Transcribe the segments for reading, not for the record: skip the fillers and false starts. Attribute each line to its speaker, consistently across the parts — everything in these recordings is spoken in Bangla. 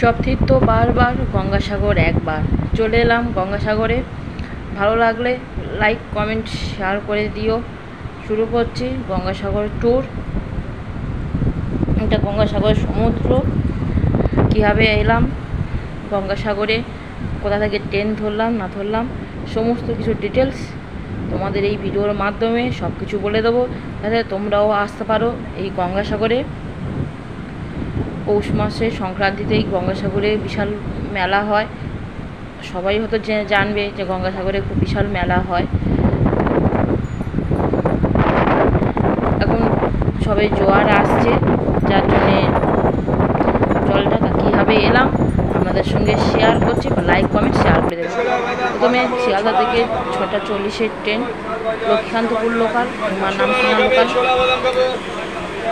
Speaker 1: সব তীর্থ বারবার, গঙ্গাসাগর একবার। চলে এলাম গঙ্গাসাগরে। ভালো লাগলে লাইক কমেন্ট শেয়ার করে দিও। শুরু করছি গঙ্গাসাগর ট্যুর। এটা গঙ্গাসাগর সমুদ্র। কীভাবে এলাম গঙ্গাসাগরে, কোথা থেকে ট্রেন ধরলাম না ধরলাম, সমস্ত কিছু ডিটেলস তোমাদের এই ভিডিওর মাধ্যমে সব কিছু বলে দেবো, যাতে তোমরাও আসতে পারো এই গঙ্গাসাগরে। পৌষ মাসে সংক্রান্তিতেই গঙ্গাসাগরে বিশাল মেলা হয়। সবাই হয়তো জানবে যে গঙ্গাসাগরে খুব বিশাল মেলা হয়। এখন সবাই জোয়ার আসছে, যার জন্যে জলটা কীভাবে এলাম আপনাদের সঙ্গে শেয়ার করছি, বা লাইক কমেন্ট শেয়ার করে দেবেন। প্রথমে শিয়ালদা থেকে 6:40 ট্রেন, লক্ষ্মীকান্তপুর লোকাল, আমার নামখানা লোকাল।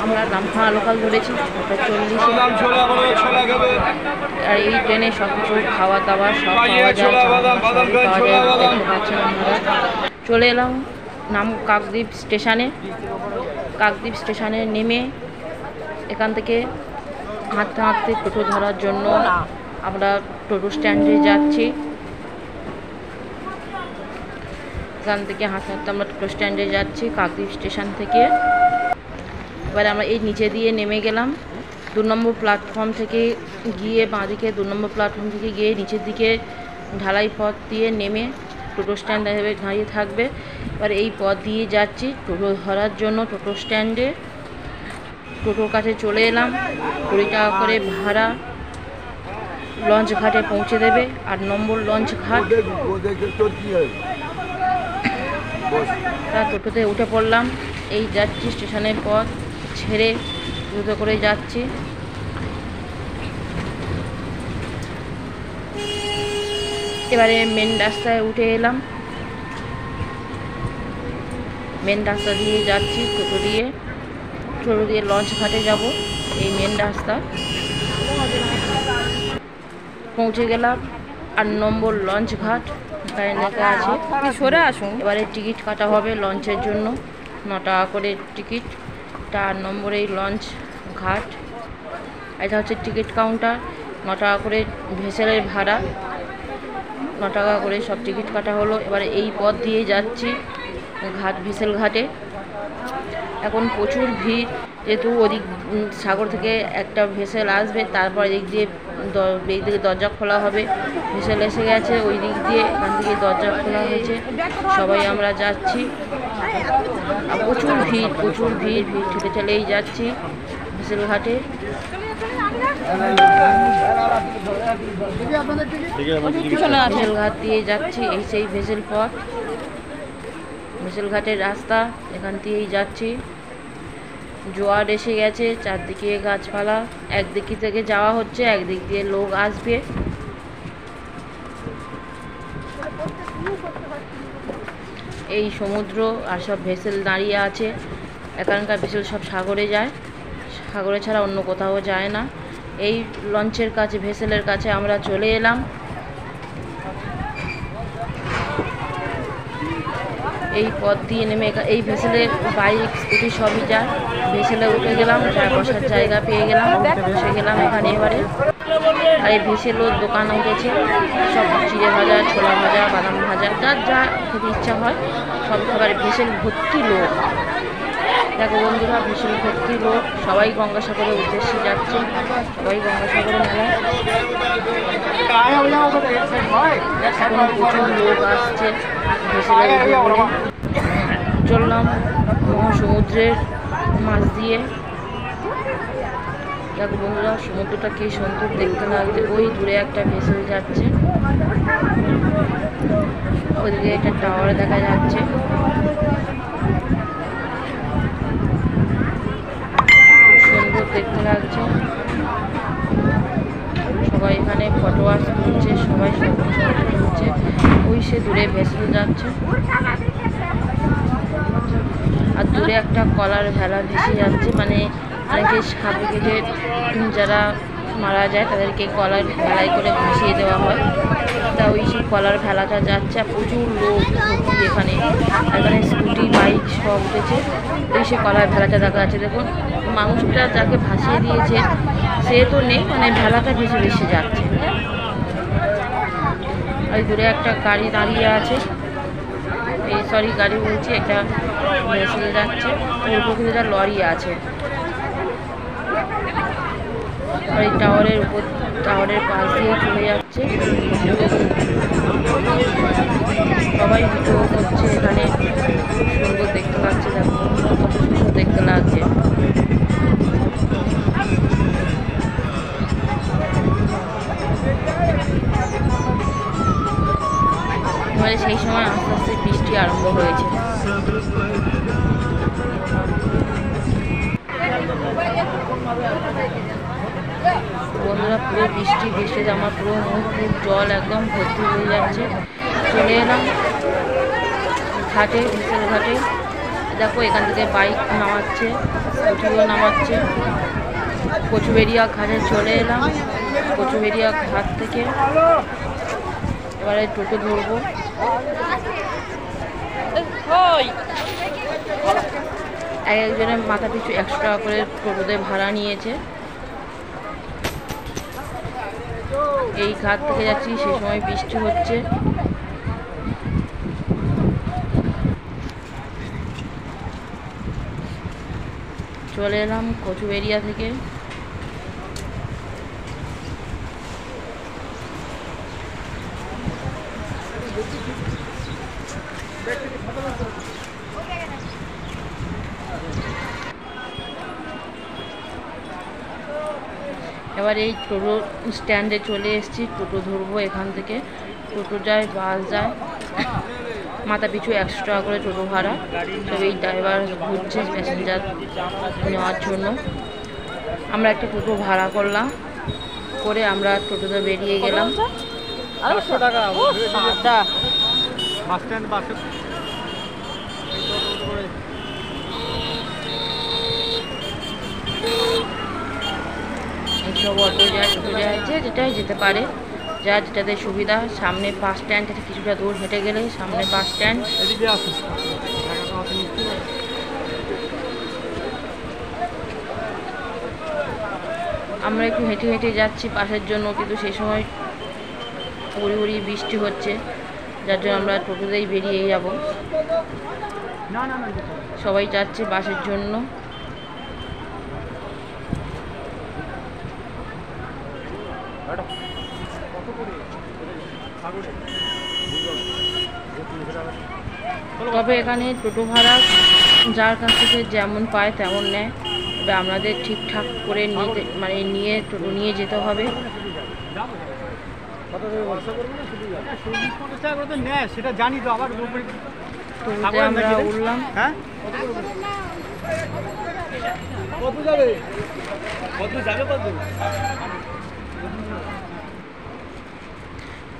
Speaker 1: আমরা নামখানা লোকাল ধরেছি 6:40। আর এই ট্রেনে সব কিছু খাওয়া দাওয়া সব পাওয়া যায়, দেখতে পাচ্ছেন আপনারা। চলে এলাম কাকদ্বীপ স্টেশনে। কাকদ্বীপ স্টেশনে নেমে এখান থেকে হাঁটতে হাঁটতে টোটো ধরার জন্য আমরা টোটো স্ট্যান্ডে যাচ্ছি। এখান থেকে হাঁটতে হাঁটতে আমরা টোটো স্ট্যান্ডে যাচ্ছি কাকদ্বীপ স্টেশন থেকে। এবারে আমরা এই নিচে দিয়ে নেমে গেলাম 2 নম্বর প্ল্যাটফর্ম থেকে গিয়ে, বাঁদিকে 2 নম্বর প্ল্যাটফর্ম থেকে গিয়ে নিচের দিকে ঢালাই পথ দিয়ে নেমে টোটো স্ট্যান্ড দাঁড়িয়ে থাকবে। এবার এই পথ দিয়ে যাচ্ছি টোটো ধরার জন্য টোটো স্ট্যান্ডে। টোটোর কাছে চলে এলাম। 20 টাকা করে ভাড়া। লঞ্চ ঘাটে পৌঁছে দেবে, 8 নম্বর লঞ্চ ঘাট। টোটোতে উঠে পড়লাম। এই যাচ্ছি স্টেশনের পথ ছেড়ে টোটো করে যাচ্ছি। এবারে মেন রাস্তায় উঠে এলাম। মেন রাস্তা দিয়ে যাচ্ছি টোটো দিয়ে লঞ্চ ঘাটে যাব। এই মেন রাস্তা পৌঁছে গেলাম 8 নম্বর লঞ্চ ঘাট। এখানে লেখা আছে সরে আসুন। এবারে টিকিট কাটা হবে লঞ্চের জন্য, 9 টাকা করে টিকিট। 8 নম্বর এই লঞ্চ ঘাট। এটা হচ্ছে টিকিট কাউন্টার। 9 টাকা করে ভেসেলের ভাড়া, 9 টাকা করে সব টিকিট কাটা হলো। এবারে এই পথ দিয়ে যাচ্ছি ভেসেল ঘাটে। এখন প্রচুর ভিড়, যেহেতু ওদিক সাগর থেকে একটা ভেসেল আসবে, তারপর এদিক দিয়ে দরজা খোলা হবে। ভেসেল এসে গেছে ওই দিক দিয়ে, এখান থেকে দরজা খোলা হয়েছে। সবাই আমরা যাচ্ছি। প্রচুর ভিড় ঠেলে ঠেলেই যাচ্ছি ভেসেল ঘাটে। ভেসেল ঘাট দিয়ে যাচ্ছি, এই সেই ভেসেল পথ, ভেসেল ঘাটের রাস্তা। এখান দিয়েই যাচ্ছি। জোয়ার এসে গেছে, চারদিকে গাছপালা। একদিক থেকে যাওয়া হচ্ছে, একদিক দিয়ে লোক আসবে। এই সমুদ্র আর সব ভেসেল দাঁড়িয়ে আছে। এখানকার ভেসেল সব সাগরে যায়, সাগরে ছাড়া অন্য কোথাও যায় না। এই লঞ্চের কাছে, ভেসেলের কাছে আমরা চলে এলাম। এই পথ দিয়ে নেমে এই ভেসেলে বাইক স্কুটি সবই যায়। ভেসেলে উঠে গেলাম, বসার জায়গা পেয়ে গেলাম, বসে গেলাম এখানে। এবারে আর এই ভেসেলও দোকান উঠেছে, সব চিড়ে ভাজা, ছোলা ভাজা, বাদাম ভাজা, যার যা খেতে ইচ্ছা হয় সব খাবার। ভেসেল ভর্তি লোক, দেখো বন্ধুরা, ভেসেল ভর্তি লোক। সবাই গঙ্গাসাগরের উদ্দেশ্যে যাচ্ছে, সবাই গঙ্গাসাগরে মেলায়। এখন প্রচুর লোক আসছে ভেসেলের উপরে। চললাম মহাসমুদ্রের মাছ দিয়ে। দেখো বন্ধুরা, সমুদ্রটা কি সুন্দর দেখতে লাগছে। ওই দূরে একটা ভেসেল যাচ্ছে, ওইদিকে একটা টাওয়ার দেখা যাচ্ছে। সুন্দর দেখতে লাগছে। সবাই এখানে ফটো আর্ট করছে, সবাই তুলছে। ওই সে দূরে ভেসেল যাচ্ছে, আর দূরে একটা কলার ভেলা ভেসে যাচ্ছে। মানে অনেকে সাপে কেটে যারা মারা যায় তাদেরকে কলার ভেলায় করে ভাসিয়ে দেওয়া হয়। তা ওই সেই কলার ভেলাটা যাচ্ছে। প্রচুর লোক এখানে স্কুটি বাইক সব উঠেছে। ওই সে কলার ভেলাটা দেখা যাচ্ছে, দেখুন মানুষটা যাকে ভাসিয়ে দিয়েছে সে তো নেই, মানে ভেলাটা ভেসে ভেসে যাচ্ছে। ওই দূরে একটা গাড়ি দাঁড়িয়ে আছে, এই সরি গাড়ি বলছি, এটা ভেসে যাচ্ছে। ওর উপরে একটা লরি আছে, আর এই টাওয়ারের উপর, টাওয়ারের পাশ দিয়ে চলে যাচ্ছে। সবাই ভিডিও করছে এখানে, সুন্দর দেখতে লাগছে, দেখো কত সুন্দর দেখতে লাগছে। এবারে সেই সময় আস্তে আস্তে বৃষ্টি আরম্ভ হয়েছে। বন্ধুরা পুরো বৃষ্টি ভেসে আমার পুরো মুখ জল একদম ভর্তি হয়ে যাচ্ছে। চলে এলাম ঘাটে, বিকেল ঘাটে। দেখো এখান থেকে বাইক নামাচ্ছে, স্কুটিও নামাচ্ছে। কচুবেড়িয়া ঘাটে চলে এলাম। কচুবেড়িয়া ঘাট থেকে এবারে টোটো ধরবো। এক একজনের মাথা পিছু 100 টাকা করে টোটোতে ভাড়া নিয়েছে। এই ঘাট থেকে যাচ্ছি, সেই সময় বৃষ্টি হচ্ছে। চলে এলাম কচুবেড়িয়া থেকে। এবার এই টোটো স্ট্যান্ডে চলে এসেছি, টোটো ধরবো এখান থেকে। টোটো যায়, বাস যায়, মাথা পিছু 100 টাকা করে টোটো ভাড়া। তবে এই ড্রাইভার ঘুরছে প্যাসেঞ্জার নেওয়ার জন্য। আমরা একটা টোটো ভাড়া করলাম, করে আমরা টোটোতে বেরিয়ে গেলাম।
Speaker 2: 500 টাকা
Speaker 1: এইসব অটো যায়, টোটো যায়, যে যেটাই যেতে পারে, যা যেটাতে সুবিধা। সামনে বাস স্ট্যান্ড, কিছুটা দূর হেঁটে গেলে সামনে বাস স্ট্যান্ড। আমরা একটু হেঁটে হেঁটে যাচ্ছি বাসের জন্য, কিন্তু সেই সময় উড়ি উড়ি বৃষ্টি হচ্ছে, যার জন্য আমরা টোটোতেই বেরিয়ে যাব। সবাই যাচ্ছে বাসের জন্য। তবে এখানে টোটো ভাড়া যার কাছ থেকে যেমন পায় তেমন নেয়। তবে আমাদের ঠিকঠাক করে নিতে, মানে নিয়ে টোটো নিয়ে যেতে হবে।
Speaker 2: সেটা জানি তো, আবার
Speaker 1: টোটোতে আমরা উঠলাম।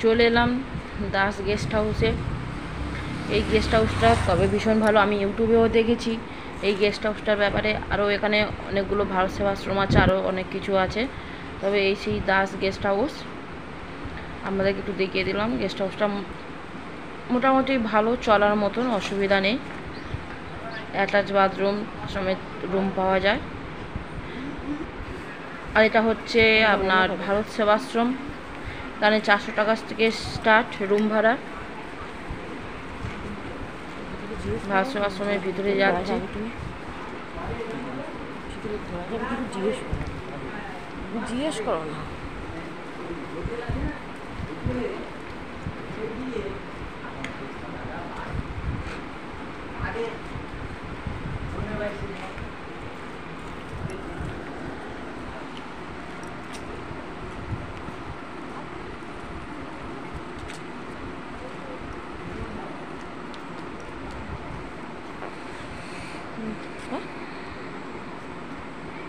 Speaker 1: চলে এলাম দাস গেস্ট হাউসে। এই গেস্ট হাউসটা তবে ভীষণ ভালো, আমি ইউটিউবেও দেখেছি এই গেস্ট হাউসটার ব্যাপারে। আরও এখানে অনেকগুলো ভারত সেবাশ্রম আছে, আরও অনেক কিছু আছে। তবে এই সেই দাস গেস্ট হাউস আমাদেরকে একটু দেখিয়ে দিলাম। গেস্ট হাউসটা মোটামুটি ভালো, চলার মতন, অসুবিধা নেই। অ্যাটাচ বাথরুম সমেত রুম পাওয়া যায়। আর এটা হচ্ছে আপনার ভারত সেবাশ্রম, এখানে 400 টাকা থেকে স্টার্ট রুম ভাড়া। ভারত সেবাশ্রমের ভিতরে যাচ্ছি। জিজ্ঞেস করো না।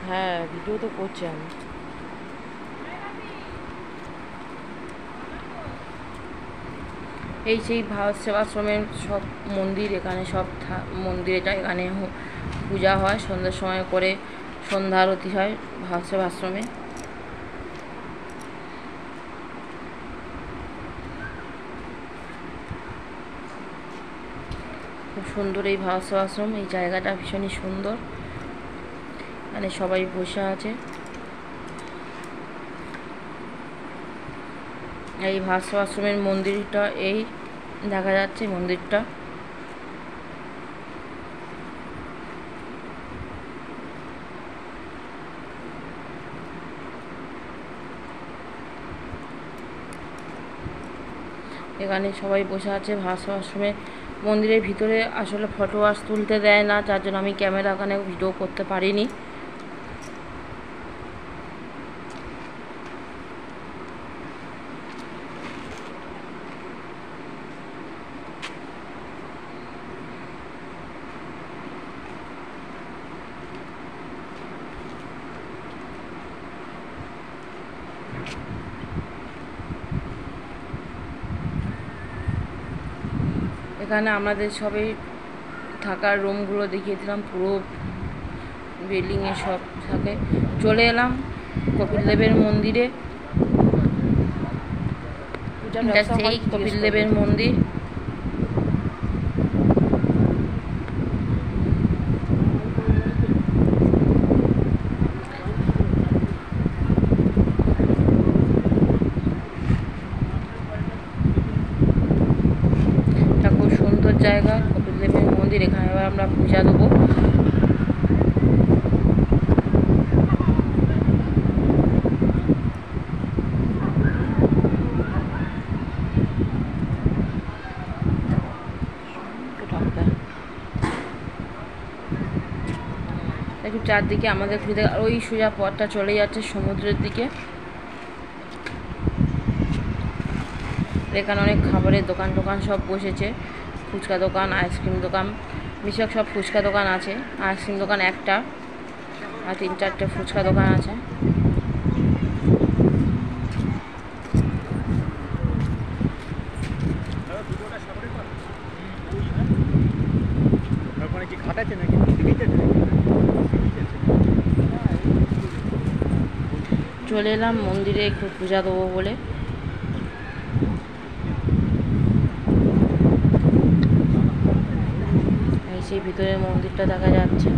Speaker 1: হ্যাঁ, ভিডিও তো করছি আমি। এই সেই ভারত সেবাশ্রমের সব মন্দির, এখানে সব মন্দির, এটা এখানে পূজা হয় সন্ধ্যার সময় করে, সন্ধ্যা আরতি হয় ভারত সেবাশ্রমে। খুব সুন্দর এই ভারত সেবাশ্রম, এই জায়গাটা ভীষণই সুন্দর। মানে সবাই বসে আছে। এই ভাস্কর আশ্রমের মন্দিরটা এই দেখা যাচ্ছে মন্দিরটা। এখানে সবাই বসে আছে ভাস্কর আশ্রমের মন্দিরের ভিতরে। আসলে ফটো তুলতে দেয় না, যার জন্য আমি ক্যামেরা ওখানে ভিডিও করতে পারিনি। এখানে আমাদের সবাই থাকার রুমগুলো দেখিয়ে দিলাম, পুরো বিল্ডিংয়ে সব থাকে। চলে এলাম কপিল দেবের মন্দিরে। এটা সেই কপিল দেবের মন্দির। খুব সুন্দর জায়গা কপিল দেবের মন্দির। এখানে এবার আমরা পূজা দেবো। একটু চারদিকে আমাদের ঘুরে, ওই সোজা পথটা চলে যাচ্ছে সমুদ্রের দিকে। এখানে অনেক খাবারের দোকান টোকান সব বসেছে, ফুচকা দোকান, আইসক্রিম দোকান, বেশিরভাগ সব ফুচকা দোকান আছে। আইসক্রিম দোকান একটা, আর 3-4টে ফুচকা দোকান আছে। চলে এলাম মন্দিরে একটু পূজা দেবো বলে। এই সেই ভিতরে মন্দিরটা দেখা যাচ্ছে।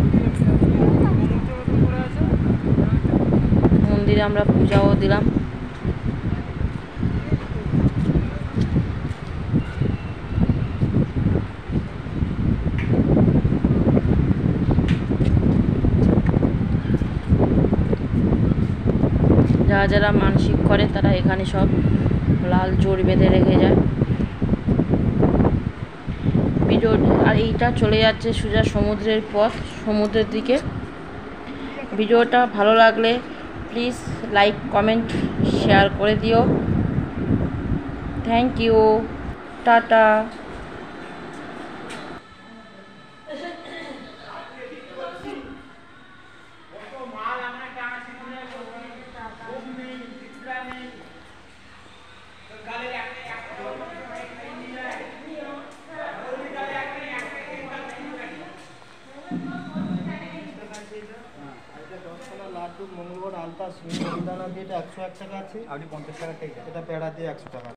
Speaker 1: মন্দিরে আমরা পূজাও দিলাম। যারা যারা মানসিক করে তারা এখানে সব লাল জোর বেঁধে রেখে যায়। ভিডিও আর এইটা চলে যাচ্ছে সোজা সমুদ্রের পথ, সমুদ্রের দিকে। ভিডিওটা ভালো লাগলে প্লিজ লাইক, কমেন্ট, শেয়ার করে দিও। Thank you, tata.
Speaker 2: লাড্ডু, মঙ্গলবার, আলতা, মিহিদানা দিয়ে এটা 101 টাকা আছে। আপনি 50 টাকা, এটা পেড়া দিয়ে 100 টাকা।